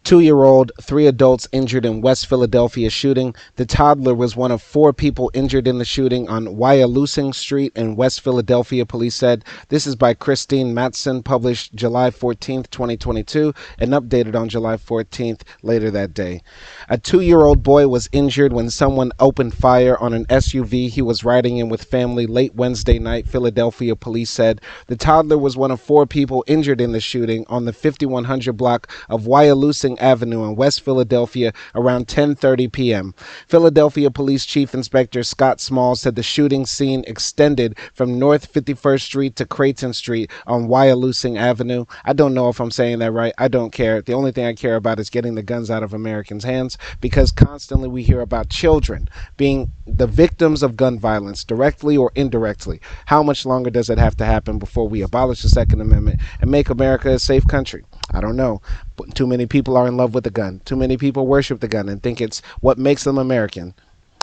2-year-old, 3 adults injured in West Philadelphia shooting. The toddler was one of 4 people injured in the shooting on Wyalusing Street in West Philadelphia, police said. This is by Christine Mattson, published July 14th, 2022, and updated on July 14th later that day. A 2-year-old boy was injured when someone opened fire on an SUV he was riding in with family late Wednesday night, Philadelphia police said. The toddler was one of 4 people injured in the shooting on the 5100 block of Wyalusing Avenue in West Philadelphia around 10:30 p.m. Philadelphia Police Chief Inspector Scott Small said the shooting scene extended from North 51st Street to Creighton Street on Wyalusing Avenue. I don't know if I'm saying that right. I don't care. The only thing I care about is getting the guns out of Americans' hands, because constantly we hear about children being the victims of gun violence, directly or indirectly. How much longer does it have to happen before we abolish the Second Amendment and make America a safe country? I don't know. But too many people are in love with the gun. Too many people worship the gun and think it's what makes them American.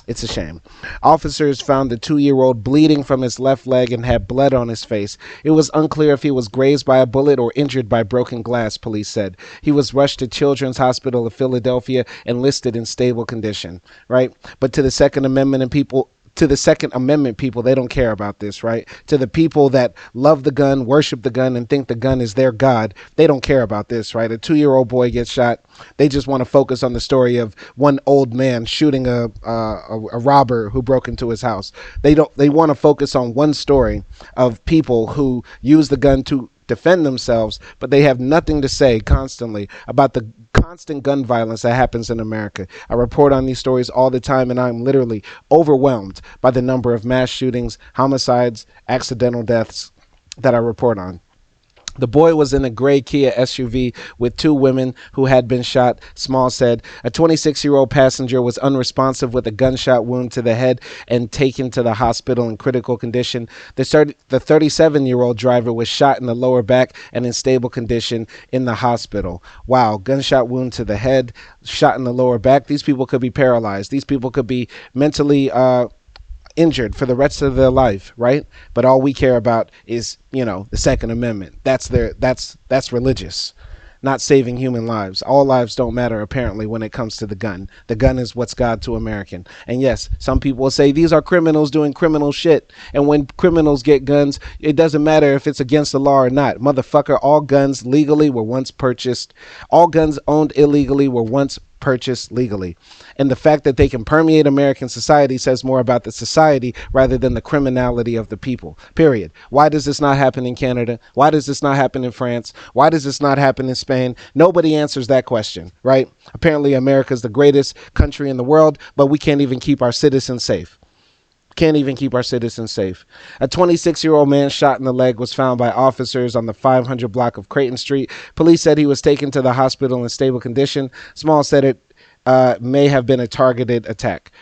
It's a shame. Officers found the 2-year-old bleeding from his left leg and had blood on his face. It was unclear if he was grazed by a bullet or injured by broken glass, police said. He was rushed to Children's Hospital of Philadelphia and listed in stable condition, right? But to the Second Amendment and people, they don't care about this, right? To the people that love the gun, worship the gun, and think the gun is their God, they don't care about this, right? A 2-year-old boy gets shot. They just want to focus on the story of one old man shooting a robber who broke into his house. They want to focus on one story of people who use the gun to defend themselves, but they have nothing to say constantly about the constant gun violence that happens in America. I report on these stories all the time, and I'm literally overwhelmed by the number of mass shootings, homicides, accidental deaths that I report on. The boy was in a gray Kia SUV with 2 women who had been shot, Small said. A 26-year-old passenger was unresponsive with a gunshot wound to the head and taken to the hospital in critical condition. The 37-year-old driver was shot in the lower back and in stable condition in the hospital. Wow, gunshot wound to the head, shot in the lower back. These people could be paralyzed. These people could be mentally injured for the rest of their life, right? But all we care about is, the Second Amendment. That's religious, not saving human lives. All lives don't matter, apparently, when it comes to the gun. The gun is what's God to American. And yes, some people will say these are criminals doing criminal shit. And when criminals get guns, it doesn't matter if it's against the law or not. Motherfucker, all guns legally were once purchased. All guns owned illegally were once purchased legally. And the fact that they can permeate American society says more about the society rather than the criminality of the people, period. Why does this not happen in Canada? Why does this not happen in France? Why does this not happen in Spain? Nobody answers that question, right? Apparently America is the greatest country in the world, but we can't even keep our citizens safe. Can't even keep our citizens safe. A 26-year-old man shot in the leg was found by officers on the 500 block of Creighton Street. Police said he was taken to the hospital in stable condition. Small said it may have been a targeted attack.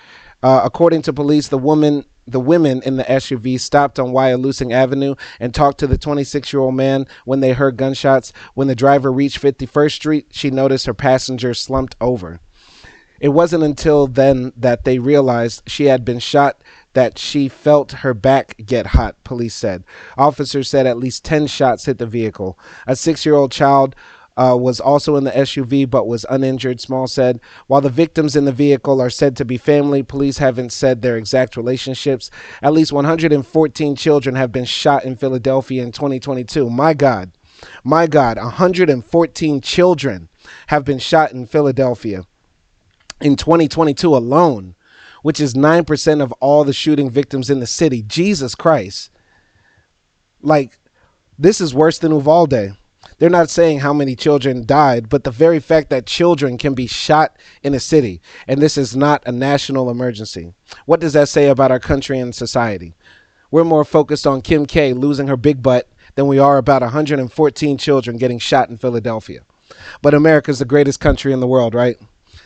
According to police, the women in the SUV stopped on Wyalusing Avenue and talked to the 26-year-old man when they heard gunshots. When the driver reached 51st Street, she noticed her passenger slumped over. It wasn't until then that they realized she had been shot that she felt her back get hot, police said. Officers said at least 10 shots hit the vehicle. A 6-year-old child was also in the SUV but was uninjured, Small said. While the victims in the vehicle are said to be family, police haven't said their exact relationships. At least 114 children have been shot in Philadelphia in 2022. My God, 114 children have been shot in Philadelphia in 2022 alone, which is 9% of all the shooting victims in the city. Jesus Christ. Like, this is worse than Uvalde. They're not saying how many children died, but the very fact that children can be shot in a city, and this is not a national emergency. What does that say about our country and society? We're more focused on Kim K losing her big butt than we are about 114 children getting shot in Philadelphia. But America's the greatest country in the world, right?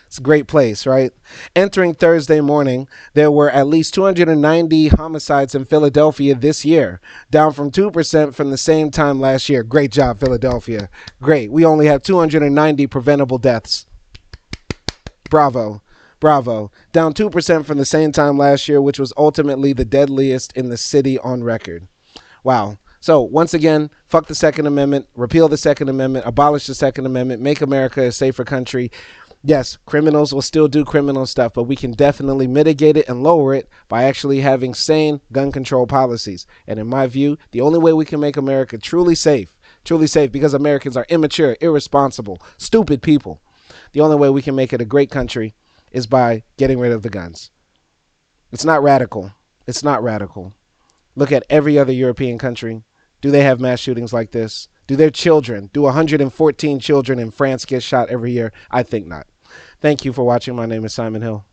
It's a great place, right? Entering Thursday morning, there were at least 290 homicides in Philadelphia this year, down from 2% from the same time last year. Great job, Philadelphia. Great. We only have 290 preventable deaths. Bravo. Bravo. Down 2% from the same time last year, which was ultimately the deadliest in the city on record. Wow. So once again, fuck the Second Amendment, repeal the Second Amendment, abolish the Second Amendment, make America a safer country. Yes, criminals will still do criminal stuff, but we can definitely mitigate it and lower it by actually having sane gun control policies. And in my view, the only way we can make America truly safe, because Americans are immature, irresponsible, stupid people. The only way we can make it a great country is by getting rid of the guns. It's not radical. It's not radical. Look at every other European country. Do they have mass shootings like this? Do their children, do 114 children in France get shot every year? I think not. Thank you for watching. My name is Simon Hill.